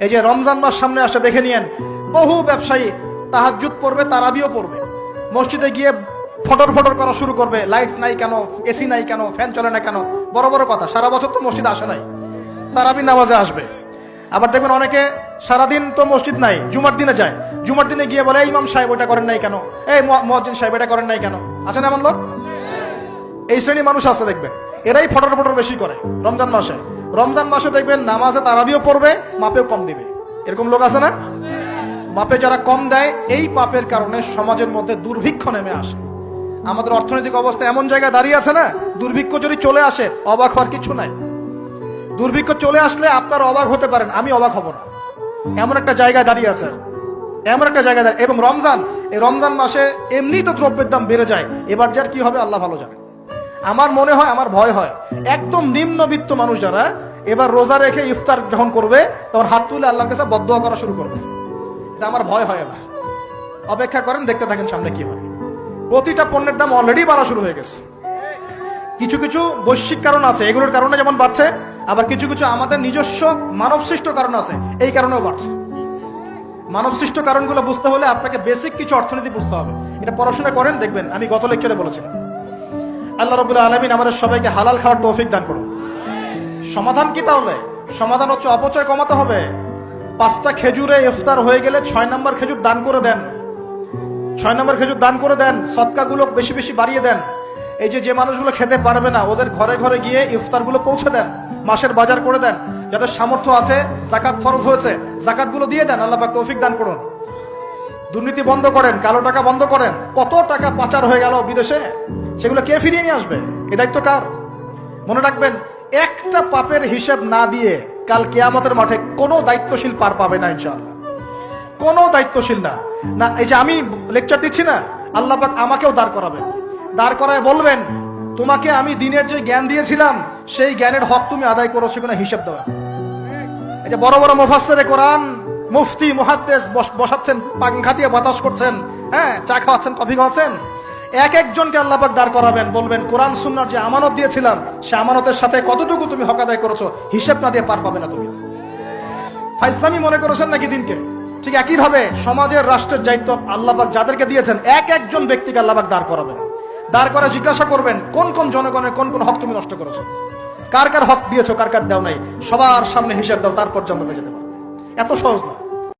এই যে রমজান মাস সামনে আসে, দেখে নিয়েন বহু ব্যবসায়ী তাহাজ্জুদ পড়বে, তারাবিও পড়বে, মসজিদে গিয়ে ফটর ফটর করা শুরু করবে, লাইট নাই কেন, এসি নাই কেন, ফ্যান চলে না কেন, বড় বড় কথা। সারা বছর তো মসজিদ আসে নাই, তারাবি নামাজে আসবে। আবার দেখবেন অনেকে সারাদিন তো মসজিদ নাই, জুমার দিনে যায়, জুমার দিনে গিয়ে বলে এই ইমাম সাহেব ওটা করেন নাই কেন, এই মুয়াজ্জিন সাহেব এটা করেন নাই কেন। আছে না এমন লোক? এই শ্রেণী মানুষ আছে দেখবেন, এরাই ফটর ফটর বেশি করে রমজান মাসে। রমজান মাসে দেখবেন নামাজে তারাবিও পড়বে, মাপেও কম দিবে। এরকম লোক আছে না? মাপে যারা কম দেয়, এই পাপের কারণে সমাজের মধ্যে দুর্ভিক্ষ নেমে আসে। আমাদের অর্থনৈতিক অবস্থা এমন জায়গায় দাঁড়িয়ে আছে না, দুর্ভিক্ষ যদি চলে আসে অবাক হওয়ার কিছু নাই। দুর্ভিক্ষ চলে আসলে আপনার অবাক হতে পারেন, আমি অবাক হব না। এমন একটা জায়গায় দাঁড়িয়ে আছে, এমন একটা জায়গায় দাঁড়িয়ে। এবং রমজান, এই রমজান মাসে এমনি তো দ্রব্যের দাম বেড়ে যায়, এবার যার কি হবে আল্লাহ ভালো জানে। আমার মনে হয়, আমার ভয় হয়, একদম নিম্নবিত্ত মানুষ যারা এবার রোজা রেখে ইফতার যখন করবে তখন হাত তুলে আল্লাহর কাছে বদদোয়া করা শুরু করবে। এটা আমার ভয় হয়। এবার অপেক্ষা করেন, দেখতে থাকেন সামনে কি হয়। প্রতিটা পণ্যের দাম অলরেডি বাড়া শুরু হয়ে গেছে। কিছু কিছু বৈশ্বিক কারণ আছে, এগুলোর কারণে যেমন বাড়ছে, আবার কিছু কিছু আমাদের নিজস্ব মানব সৃষ্ট কারণ আছে, এই কারণেও বাড়ছে। মানব সৃষ্ট কারণগুলো বুঝতে হলে আপনাকে বেসিক কিছু অর্থনীতি বুঝতে হবে। এটা পড়াশোনা করেন, দেখবেন আমি গত লেকচারে বলেছিলাম। আল্লাহ রাব্বুল আলামিন আমাদের সবাইকে হালাল খাওয়ার তৌফিক দান করুন। সমাধান কি তাহলে? সমাধান হচ্ছে অপচয় কমাতে হবে। 5টা খেজুরে ইফতার হয়ে গেলে 6 নম্বর খেজুর দান করে দেন, 6 নম্বর খেজুর দান করে দেন। সদকাগুলো বেশি বেশি বাড়িয়ে দেন। এই যে মানুষগুলো খেতে পারবে না, ওদের ঘরে ঘরে গিয়ে ইফতারগুলো পৌঁছে দেন, মাসের বাজার করে দেন। যাদের সামর্থ্য আছে, জাকাত ফরজ হয়েছে, জাকাতগুলো দিয়ে দেন। আল্লাহ পাক তৌফিক দান করুন। দুর্নীতি বন্ধ করেন, কালো টাকা বন্ধ করেন। কত টাকা পাচার হয়ে গেল বিদেশে, সেগুলো কে ফিরিয়ে নিয়ে আসবে? এ দায়িত্ব কার? মনে রাখবেন, একটা পাপের হিসাব না দিয়ে কাল কিয়ামতের মাঠে কোনো দায়িত্বশীল পার পাবে না ইনশাআল্লাহ। কোনো দায়িত্বশীল না। না, এই যে আমি লেকচার দিচ্ছি না, আল্লাহ পাক আমাকেও দাঁড় করাবেন। দাঁড় করায় বলবেন, তোমাকে আমি দিনের যে জ্ঞান দিয়েছিলাম সেই জ্ঞানের হক তুমি আদায় করেছো কিনা হিসাব দেওয়া। এই যে বড় বড় মুফাসসিরে কোরআন, মুফতি, মুহাদ্দিস বসাচ্ছেন, পাংখা দিয়ে বাতাস করছেন, হ্যাঁ, চা খাওয়াচ্ছেন, কফি খাওয়াচ্ছেন। এক একজনকে আল্লাহ পাক দাঁড় করাবেন, বলবেন কোরআন সুন্নাহর যে আমানত দিয়েছিলাম সে আমানতের সাথে কতটুকু তুমি হক আদায় করেছো, হিসাব না দিয়ে পার পাবে না তুমি। ফাইজলামি মনে করেছেন নাকি দিনকে? ঠিক একই ভাবে সমাজের, রাষ্ট্রের দায়িত্ব আল্লাহ পাক যাদেরকে দিয়েছেন, এক একজন ব্যক্তিকে আল্লাহ পাক দাঁড় করাবেন। দাঁড় করে জিজ্ঞাসা করবেন, কোন কোন জনগণের কোন কোন হক তুমি নষ্ট করেছো, কার কার হক দিয়েছো, কার কার দাও নাই, সবার সামনে হিসাব দাও, তারপর জান্নাতে যেতে পারবে। এত সহজ না।